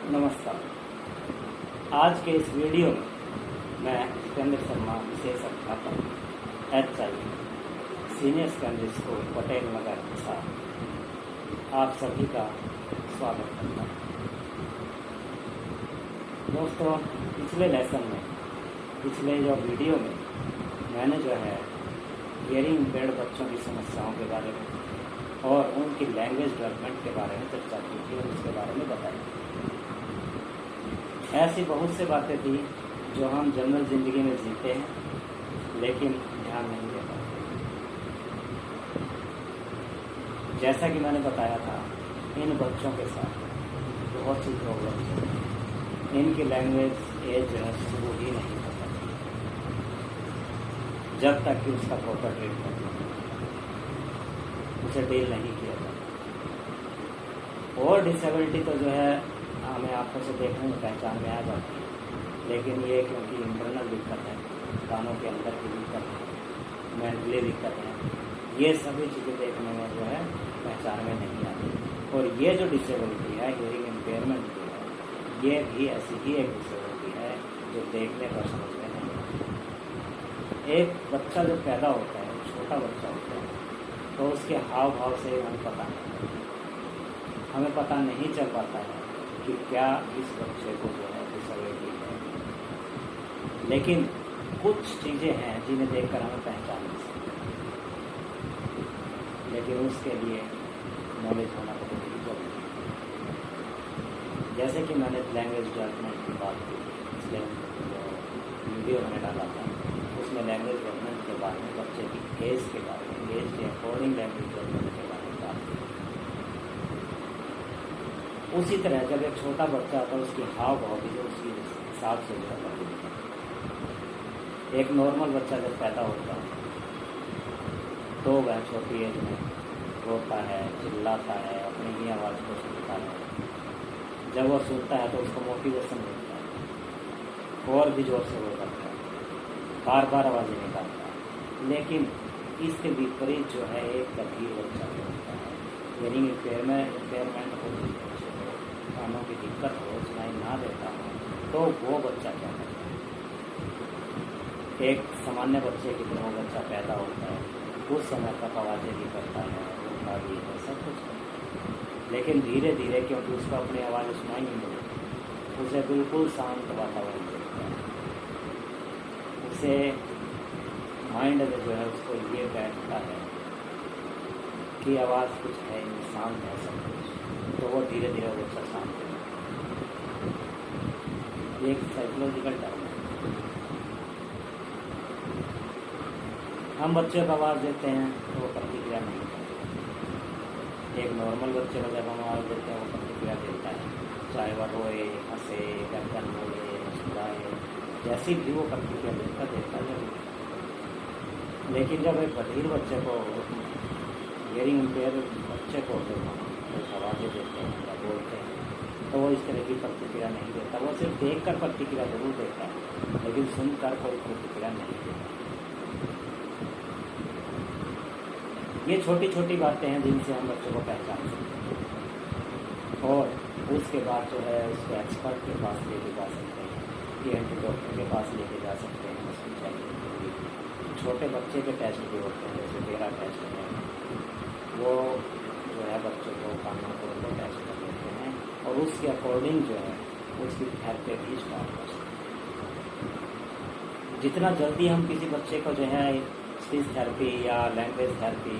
नमस्कार। आज के इस वीडियो में मैं जितेंद्र शर्मा, विशेष अध्यापक HIE senior secondary school Patel Nagar के साथ आप सभी का स्वागत करता हूँ। दोस्तों, पिछले लेसन में, पिछले जो वीडियो में मैंने जो है हियरिंग इम्पेयर्ड बच्चों की समस्याओं के बारे में और उनकी लैंग्वेज डेवलपमेंट के बारे में चर्चा की थी और उसके बारे में बताई। ऐसी बहुत सी बातें थी जो हम जनरल ज़िंदगी में जीते हैं लेकिन ध्यान नहीं दे पाते। जैसा कि मैंने बताया था, इन बच्चों के साथ बहुत सी प्रॉब्लम है। इनकी लैंग्वेज एज जो है शुरू ही नहीं होता जब तक कि उसका प्रॉपर ट्रीटमेंट उसे डील नहीं किया जाता। और डिसेबिलिटी तो जो है हमें आंखों से देखने में पहचान में आ जाती है, लेकिन ये क्योंकि इंटरनल दिक्कत है, कानों के अंदर की दिक्कत है, मेंटली दिक्कत है, ये सभी चीज़ें देखने में जो है पहचान में नहीं आती। और ये जो डिसेबिलिटी है, हियरिंग इम्पेयरमेंट जो है, ये भी ऐसी ही एक डिसेबिलिटी है जो देखने पर समझ में नहीं आती। एक बच्चा जो पैदा होता है, छोटा बच्चा होता है, तो उसके हाव भाव से हमें पता नहीं चल पाता है कि क्या इस बच्चे को जो है डिसेबिलिटी है। लेकिन कुछ चीज़ें हैं जिन्हें देखकर हमें पहचान नहीं सकते, लेकिन उसके लिए नॉलेज होना बहुत ही जरूरी है। जैसे कि मैंने लैंग्वेज डेवलपमेंट की बात की, इसलिए वीडियो मैंने डाला था, उसमें लैंग्वेज डेवलपमेंट के बारे में, बच्चे की एज के बारे में, एज के अकॉर्डिंग लैंग्वेज डेवलपमेंट के बारे में बात की। उसी तरह जब एक छोटा बच्चा आता है, उसकी हाव भाव भी जो उसकी हिसाब से जो है, एक नॉर्मल बच्चा जब पैदा होता है तो वह छोटी एज में रोता है, चिल्लाता है, अपनी ही आवाज़ को सुनता है। जब वो सुनता है तो उसको मोटिवेशन मिलता है और भी जोर से वो करता है, बार बार आवाज़ें निकालता है। लेकिन इसके विपरीत जो है एक गंभीर बच्चा जो होता है, हियरिंग इम्पेयरमेंट होती है, कानों की दिक्कत हो, सुनाई ना देता हो, तो वो बच्चा क्या करता है। एक सामान्य बच्चे की तरह बच्चा पैदा होता है, उस समय तक आवाज़ें भी करता है, रोता भी है, सब कुछ करता है। लेकिन धीरे धीरे क्योंकि उसको अपनी आवाज़ सुनाई नहीं देती, उसे बिल्कुल शांत वातावरण मिलता है, उसे माइंड में जो है उसको ये बैठता है कि आवाज़ कुछ है, शांत है सब कुछ, तो वो धीरे धीरे बच्चा शांत है। एक साइकोलॉजिकल टर्म है। हम बच्चे को आवाज़ देते हैं तो वो प्रतिक्रिया नहीं करते। एक नॉर्मल बच्चे को जब हम आवाज़ देते हैं वो प्रतिक्रिया देता है, चाहे वह रोए, हंसे, गर्दन मोड़े, मुस्कुराए, जैसी भी वो प्रतिक्रिया देता जरूर। लेकिन जब एक बधिर बच्चे को, हियरिंग इम्पेयर बच्चे को आवाज़ें देते हैं या बोलते हैं, तो वो इस तरह की प्रतिक्रिया नहीं देता। वो सिर्फ देखकर प्रतिक्रिया जरूर देता है, लेकिन सुनकर कोई प्रतिक्रिया नहीं देता। ये छोटी छोटी बातें हैं जिनसे हम बच्चों को पहचान सकते हैं। और उसके बाद जो है उसको एक्सपर्ट के पास लेके जा सकते हैं, ENT डॉक्टर के पास लेके जा सकते हैं। उसकी चाहिए छोटे बच्चे के टेस्ट भी होते हैं, जैसे डेरा टेस्ट है, वो जो है बच्चों को कानों को टेस्ट कर लेते हैं और उसके अकॉर्डिंग जो है उसकी थेरेपी भी स्टार्ट कर सकते हैं। जितना जल्दी हम किसी बच्चे को जो है स्पीच थेरेपी या लैंग्वेज थेरेपी,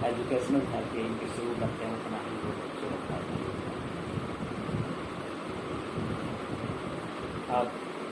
एजुकेशनल थेरेपी इनकी शुरू करते हैं, उतना ही वो बच्चे होता है। अब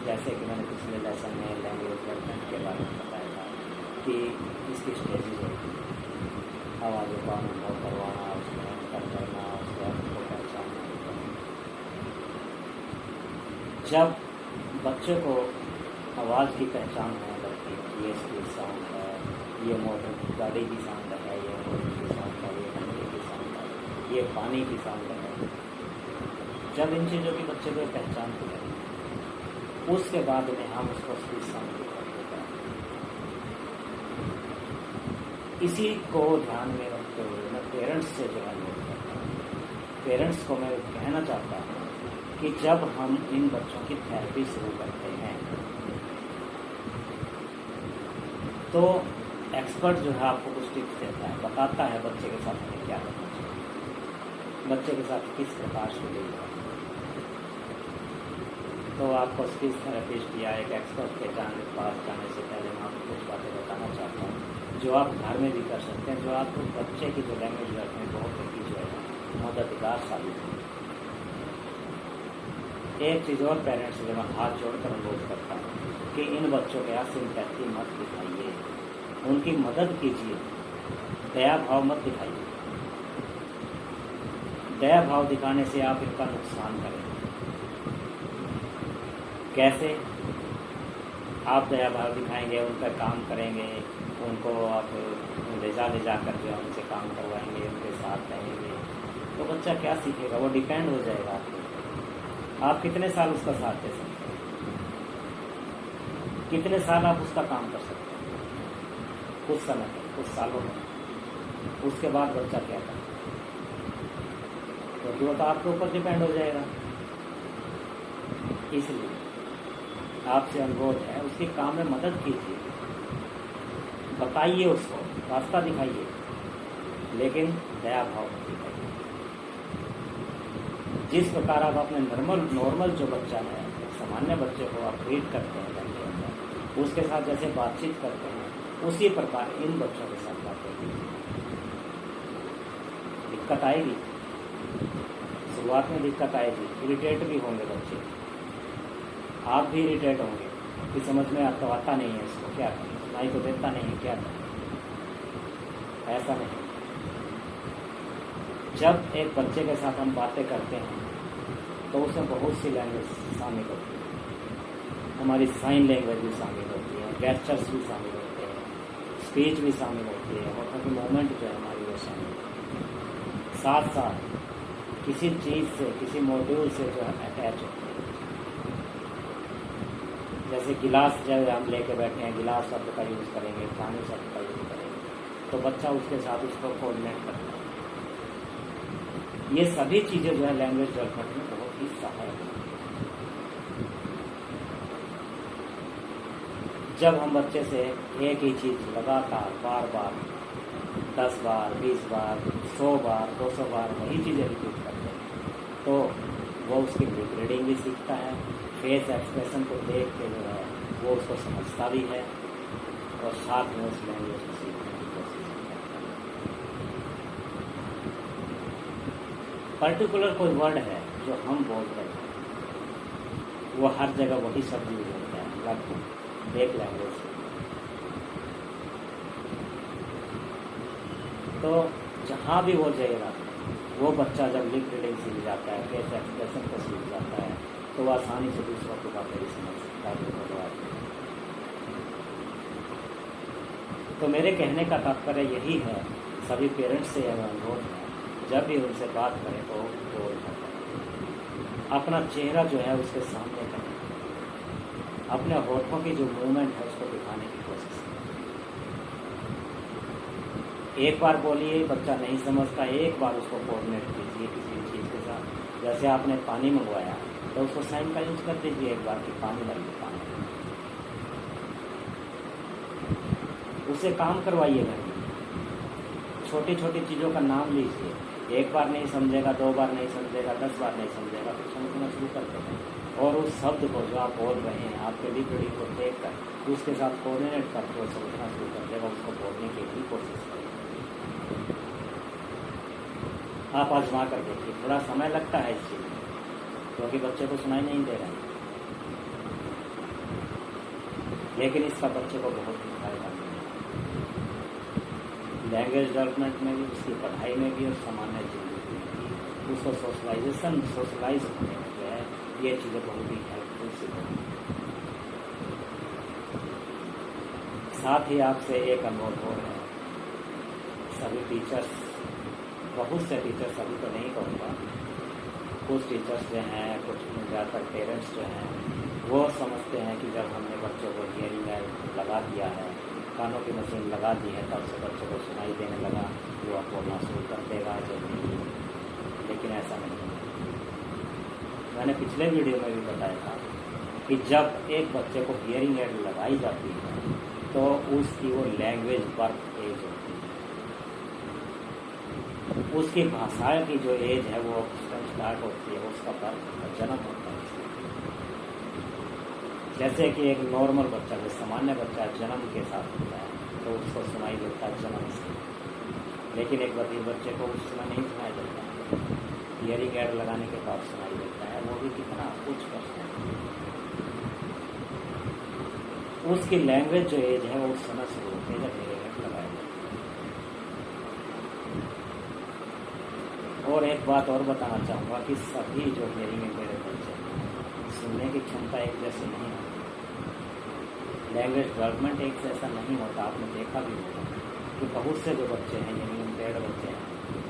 जैसे कि मैंने पिछले लेसन में लैंग्वेज डेवलपमेंट के बारे में बताया था कि इसकी स्टेजेस होती है, आवाज़ों का अनुभव करवाना, उसमें अंतर करना, उसके अर्थ को पहचानना। जब बच्चे को आवाज़ की पहचान होने लगती है, ये स्पीच साउंड है, ये मोटर गाड़ी की साउंड है, ये मोटर की साउंड है, ये घंटे की साउंड है, ये पानी की साउंड है। जब इन चीज़ों की बच्चे को पहचान हो जाए, उसके बाद में हम उसको स्पीच साउंड देते हैं। इसी को ध्यान में रखते हुए मैं पेरेंट्स से जो है पेरेंट्स को मैं कहना चाहता हूँ कि जब हम इन बच्चों की थेरेपी शुरू करते हैं तो एक्सपर्ट जो है आपको कुछ टिप्स देता है, बताता है बच्चे के साथ हमें क्या करना चाहिए, बच्चे के साथ किस प्रकार से डील करना। तो आपको स्पीच थेरेपिस्ट या एक एक्सपर्ट के पास जाने से पहले मैं आपको कुछ बातें बताना चाहता हूँ जो आप घर में भी कर सकते हैं, जो आपको बच्चे की जो लैंग्वेज डेवलपमेंट बहुत ही जो है मददगार साबित है। एक चीज़ और पेरेंट्स से मैं हाथ जोड़कर अनुरोध करता हूँ कि इन बच्चों के यहाँ सिंपैथी मत दिखाइए, उनकी मदद कीजिए, दया भाव मत दिखाइए। दया भाव दिखाने से आप इनका नुकसान करेंगे। कैसे? आप दया भाव दिखाएंगे, उन पर काम करेंगे, उनको आप ले जा कर जो उनसे काम करवाएंगे, उनके साथ रहेंगे, तो बच्चा क्या सीखेगा? वो डिपेंड हो जाएगा आपके ऊपर। आप कितने साल उसका साथ दे सकते हैं, कितने साल आप उसका काम कर सकते हैं? कुछ समय में, कुछ सालों में। उसके बाद बच्चा क्या करेगा? क्योंकि वो तो आपके ऊपर डिपेंड हो जाएगा। इसलिए आपसे अनुरोध है, उसके काम में मदद कीजिए, बताइए, उसको रास्ता दिखाइए, लेकिन दया भाव मत दिखाइए। जिस प्रकार आप अपने नॉर्मल जो बच्चा है, सामान्य बच्चे को आप ट्रीट करते हैं घर के अंदर, उसके साथ जैसे बातचीत करते हैं, उसी प्रकार इन बच्चों के साथ बातें कीजिए। दिक्कत आएगी, शुरुआत में दिक्कत आएगी, इरिटेट भी होंगे बच्चे, आप भी इरिटेट होंगे कि समझ में आपको आता नहीं है, इसको क्या करें, सुनाई तो देता नहीं है, क्या करें। ऐसा नहीं। जब एक बच्चे के साथ हम बातें करते हैं तो उसमें बहुत सी लैंग्वेज शामिल होती है, हमारी साइन लैंग्वेज भी शामिल होती है, गेस्चर्स भी शामिल होते हैं, स्पीच भी शामिल होती है, और काफ़ी मोमेंट जो है हमारी वो शामिल होती है। साथ साथ किसी चीज़ से, किसी मॉड्यूल से जो है अटैच होती है। जैसे गिलास जब हम लेके बैठे हैं, गिलास शब्द का यूज़ करेंगे, पानी शब्द का यूज़ करेंगे, तो बच्चा उसके साथ उसको कोऑर्डिनेट करता है। ये सभी चीज़ें जो है लैंग्वेज डेवलपमेंट में बहुत ही सहायक है। जब हम बच्चे से एक ही चीज़ लगातार बार बार 10 बार, 20 बार, 100 बार, 200 बार वही चीज़ें रिपीट करते हैं, तो वो उसकी लिप रीडिंग भी सीखता है, फेस एक्सप्रेशन को देख के जो है वो उसको समझता भी है, और साथ में उस लैंग्वेज को सीखने की कोशिश करता है। पर्टिकुलर कोई वर्ड है जो हम बोल रहे हैं, वो हर जगह वही शब्द यूज होता है, लगभग एक लैंग्वेज से। तो जहाँ भी वो जाएगा, वो बच्चा जब लिप रीडिंग सीख जाता है, फेस एक्सप्रेशन को सीख जाता है, तो वो आसानी से दूसरों की बातें भी समझ सकता है। तो मेरे कहने का तात्पर्य यही है, सभी पेरेंट्स से यह अनुरोध है, जब भी उनसे बात करें तो बोल अपना चेहरा जो है उसके सामने करें, अपने होठों की जो मूवमेंट है उसको दिखाने की कोशिश करें। एक बार बोलिए, बच्चा नहीं समझता, एक बार उसको कोऑर्डिनेट कीजिए किसी चीज़ के साथ। जैसे आपने पानी मंगवाया तो उसको साइन का यूज कर दीजिए एक बार कि पानी लाइए, पानी। उसे काम करवाइए घर में, छोटी छोटी चीज़ों का नाम लीजिए। एक बार नहीं समझेगा, 2 बार नहीं समझेगा, 10 बार नहीं समझेगा, तो समझना शुरू कर देगा, और उस शब्द को जो आप बोल रहे हैं, आपके लिप रीडिंग को देख कर उसके साथ कोऑर्डिनेट करके वो समझना शुरू कर देगा, उसको बोलने की भी कोशिश करें। आप आजमा कर देखिए, थोड़ा समय लगता है इस चीज़ में, क्योंकि बच्चे को सुनाई नहीं दे रहा है, लेकिन इसका बच्चे को बहुत ही फायदा मिलेगा, लैंग्वेज डेवलपमेंट में भी, उसकी पढ़ाई में भी, और सामान्य जिंदगी में भी। उसको सोशलाइज होने में जो है ये चीज़ें बहुत ही हेल्पफुल सिद्ध। साथ ही आपसे एक अनुरोध हो रहा है, सभी टीचर्स, बहुत से टीचर्स, अभी तो नहीं कहूँगा, कुछ टीचर्स जो हैं, कुछ ज़्यादातर पेरेंट्स जो हैं, वो समझते हैं कि जब हमने बच्चों को हियरिंग एड लगा दिया है, कानों की मशीन लगा दी है, तब से बच्चों को सुनाई देने लगा, वो आप बोलना शुरू कर देगा जब नहीं। लेकिन ऐसा नहीं है। मैंने पिछले वीडियो में भी बताया था कि जब एक बच्चे को हियरिंग एड लगाई जाती है तो उसकी वो लैंग्वेज बर्थ एज होती है, उसकी भाषा की जो एज है वो स्टार्ट होती है, उसका बर्थ जन्म होता है। जैसे कि एक नॉर्मल बच्चा, जो सामान्य बच्चा जन्म के साथ होता है तो उसको सुनाई देता है जन्म से, लेकिन एक बधिर बच्चे को उस समय नहीं सुनाई देता है, हियरिंग एड लगाने के बाद सुनाई देता है, वो भी कितना उच्च परसेंट। उसकी लैंग्वेज जो एज है वो उस समय शुरू होती है जब हियरिंग एड लगाया जाता है। और एक बात और बताना चाहूँगा कि सभी जो हियरिंग एडेड बच्चे सुनने की क्षमता एक जैसी नहीं होती, लैंग्वेज डेवलपमेंट एक जैसा नहीं होता। आपने देखा भी होगा कि बहुत से जो बच्चे हैं, हियरिंग इम्पेयर्ड बच्चे हैं,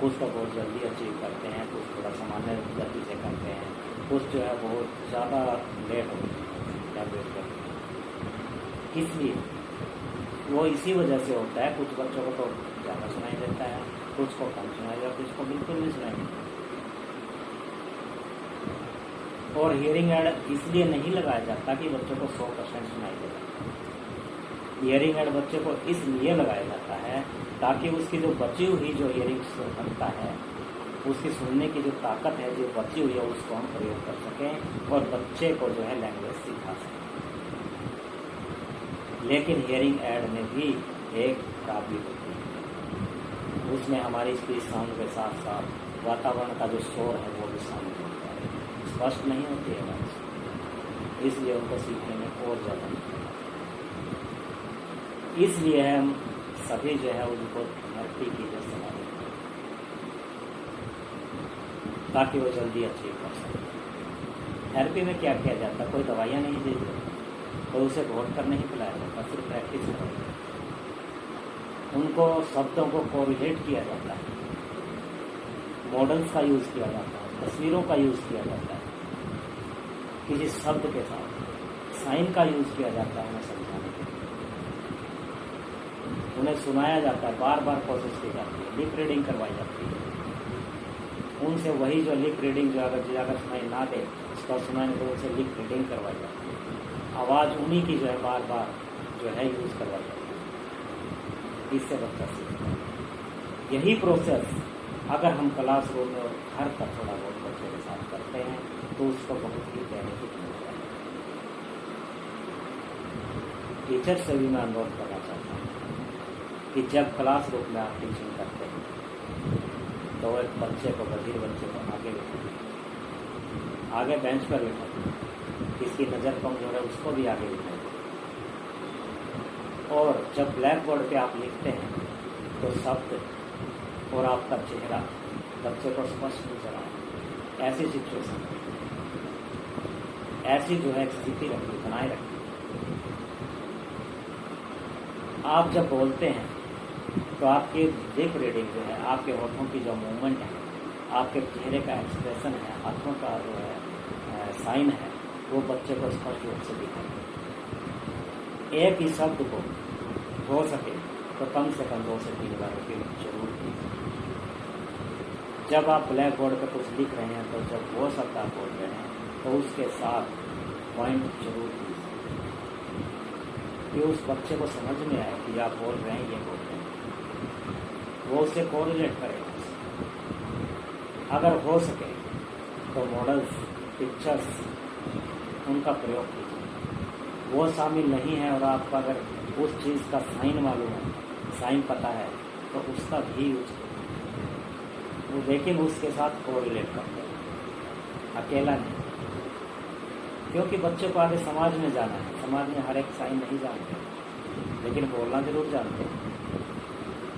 कुछ तो बहुत जल्दी अचीव करते हैं, कुछ थोड़ा सामान्य गति से करते हैं, कुछ जो है बहुत ज़्यादा लेट होते हैं लैंग्वेज करते हैं। इसलिए वो इसी वजह से होता है, कुछ बच्चों को तो ज़्यादा सुनाई देता है, कुछ को कम सुनाई देता है, कुछ को बिल्कुल नहीं सुनाई देता। और हियरिंग एड इसलिए नहीं लगाया जाता कि बच्चों को 100% सुनाई देता। हियरिंग एड बच्चे को इसलिए लगाया जाता है ताकि उसकी जो बची हुई जो हियरिंग क्षमता है, उसकी सुनने की जो ताकत है जो बची हुई है, उसको हम प्रयोग कर सकें और बच्चे को जो है लैंग्वेज सिखा सकें। लेकिन हियरिंग एड में भी एक खराबी होती है, उसमें हमारी स्पीच साउंड के साथ साथ वातावरण का जो शोर है वो भी शामिल होता है, स्पष्ट नहीं होती है बात, इसलिए उनको सीखने में और ज़्यादा नहीं होता। इसलिए हम सभी जो है उनको थेरेपी की जो सलाह देते हैं ताकि वो जल्दी अचीव कर सके। थेरेपी में क्या किया जाता है, कोई दवाइयाँ नहीं दी जाती, कोई उसे घोट कर नहीं पिलाया जाता, सिर्फ प्रैक्टिस होती है। उनको शब्दों को कोरिलेट किया जाता है, मॉडल्स का यूज़ किया जाता है, तस्वीरों का यूज़ किया जाता है, किसी शब्द के साथ साइन का यूज़ किया जाता है उन्हें समझाने के लिए, उन्हें सुनाया जाता है, बार बार कोशिश की जाती है, लिप रीडिंग करवाई जाती है उनसे। वही जो लिप रीडिंग जो अगर सुनाई ना दे उसका सुनाने तो उनसे लिप रीडिंग करवाई जाती है, आवाज़ उन्हीं की जो है बार बार जो है यूज़ करवाई जाती है, इससे बच्चा सीखता है। यही प्रोसेस अगर हम क्लासरूम में और घर पर थोड़ा बहुत बच्चे के साथ करते हैं तो उसको बहुत ही बेनिफिट मिलता है। टीचर से भी मैं अनुरोध करना चाहता हूँ कि जब क्लासरूम में आप टीचिंग करते हैं तो एक बच्चे को, बधिर बच्चे को आगे बिठाइए, आगे बेंच पर बिठाइए, किसकी नज़र कमजोर है उसको भी आगे बिठाइए। और जब ब्लैक बोर्ड पे आप लिखते हैं तो शब्द और आपका चेहरा बच्चे को स्पष्ट नजर आए। ऐसी सिचुएशन, ऐसी जो है स्थिति रखिए, बनाए रखिए। आप जब बोलते हैं तो आपकी लिप रीडिंग जो है, आपके होठों की जो मूवमेंट है, आपके चेहरे का एक्सप्रेशन है, हाथों का जो है साइन है, वो बच्चे को स्पष्ट रूप से दिखाई। एक ही शब्द को हो सके तो कम से कम 2 से 3 बार रिपीट जरूर कीजिए। जब आप ब्लैक बोर्ड पर कुछ लिख रहे हैं तो जब वो शब्द आप बोल रहे हैं तो उसके साथ पॉइंट जरूर कीजिए कि उस बच्चे को समझ में आए कि आप बोल रहे हैं, ये बोल रहे हैं, वो उसे कोरिलेट करेगा। अगर हो सके तो मॉडल्स, पिक्चर्स, उनका प्रयोग कीजिए। वो शामिल नहीं है और आपको अगर उस चीज़ का साइन मालूम है, साइन पता है, तो उसका भी यूज करें, लेकिन उसके साथ कोरिलेट करते हैं, अकेला नहीं। क्योंकि बच्चे को आगे समाज में जाना है, समाज में हर एक साइन नहीं जानते लेकिन बोलना जरूर जानते हैं।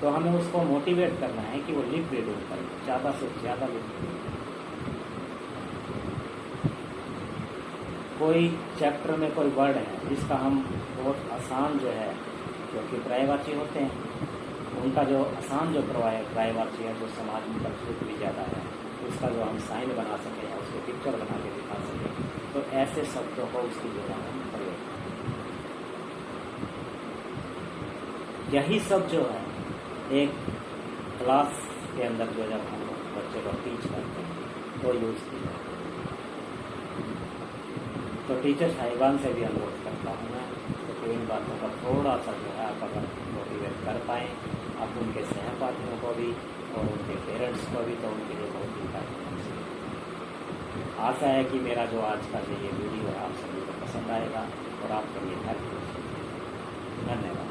तो हमें उसको मोटिवेट करना है कि वो लिप रीडिंग करे, ज़्यादा से ज़्यादा लिप रीडिंग। कोई चैप्टर में कोई वर्ड है जिसका हम बहुत आसान जो है, क्योंकि पर्यायवाची होते हैं, उनका जो आसान जो पर्यायवाची है, जो समाज में प्रचलित भी ज़्यादा है, उसका जो हम साइन बना सकें या उसके पिक्चर बना के दिखा सकें, तो ऐसे शब्दों को उसकी जगह हम प्रयोग करें। यही सब जो है एक क्लास के अंदर जो जब हम बच्चे को टीच करते हैं तो यूज़ की जाती है। तो टीचर साहिबान से भी अनुरोध करता हूँ मैं तो इन बातों का थोड़ा सा जो है आप अगर मोटिवेट कर पाएँ आप उनके सहपाठियों को भी और उनके पेरेंट्स को भी, तो उनके लिए बहुत ही फायदेमंद। आशा है कि मेरा जो आज का ये वीडियो है आप सभी को पसंद आएगा और आपके लिए हेल्पफुल। धन्यवाद।